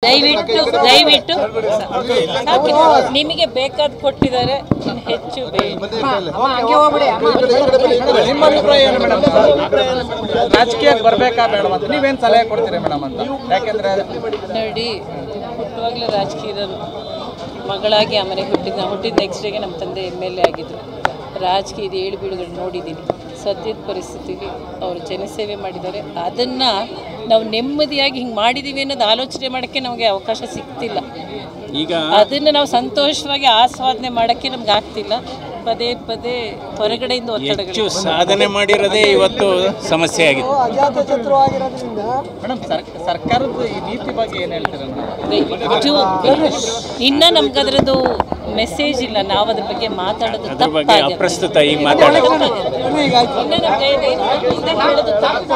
ದಯವಿಟ್ಟು ನಿಮಗೆ ಬೇಕಾದ ಕೊಟ್ಟಿದ್ದಾರೆ, ಹೆಚ್ಚು ರಾಜಕೀಯಕ್ಕೆ ಬರಬೇಕಾ ಬೇಡ ಅಂತ ನೀವೇನು ಸಲಹೆ ಕೊಡ್ತೀರಿ ಮೇಡಮ್ ಅಂತ? ಯಾಕೆಂದ್ರೆ ನೋಡಿ, ಹುಟ್ಟುವಾಗಲೇ ರಾಜಕೀಯದ ಮಗಳಾಗಿ ಆ ಮನೆಗೆ ಹುಟ್ಟಿದ ನೆಕ್ಸ್ಟ್ ಡೇಗೆ ನಮ್ಮ ತಂದೆ MLA ಆಗಿದ್ದರು. ರಾಜಕೀಯದ ಏಳುಬೀಳುಗಳು ನೋಡಿದ್ದೀನಿ. ಸದ್ಯದ ಪರಿಸ್ಥಿತಿಗೆ ಅವರು ಜನಸೇವೆ ಮಾಡಿದ್ದಾರೆ. ಅದನ್ನು ನಾವು ನೆಮ್ಮದಿಯಾಗಿ ಹಿಂಗೆ ಮಾಡಿದ್ದೀವಿ ಅನ್ನೋದು ಆಲೋಚನೆ ಮಾಡೋಕ್ಕೆ ನಮಗೆ ಅವಕಾಶ ಸಿಗ್ತಿಲ್ಲ. ಈಗ ಅದನ್ನು ನಾವು ಸಂತೋಷವಾಗಿ ಆಸ್ವಾದನೆ ಮಾಡೋಕ್ಕೆ ನಮ್ಗೆ ಆಗ್ತಿಲ್ಲ. ಪದೇ ಪದೇ ಹೊರಗಡೆಯಿಂದ ಒತ್ತಡಗಳು ಸಾಧನೆ ಮಾಡಿರೋದೇ ಇವತ್ತು ಸಮಸ್ಯೆ ಆಗಿದೆ. ಮೇಡಮ್, ಸರ್ಕಾರದ ಈ ನೀತಿ ಬಗ್ಗೆ ಏನು ಹೇಳ್ತೀರಾ ಮೇಡಮ್? ಇನ್ನೂ ನಮ್ಗೆ ಅದರದ್ದು ಮೆಸೇಜ್ ಇಲ್ಲ. ನಾವು ಅದ್ರ ಬಗ್ಗೆ ಮಾತಾಡೋದು ತಪ್ಪಾಗಿದೆ. ಪ್ರಸ್ತುತ ಈಗ ಮಾತಾಡೋದು ಇನ್ನೂ ನಮ್ಗೆ ಹೇಳೋದು ತಪ್ಪು.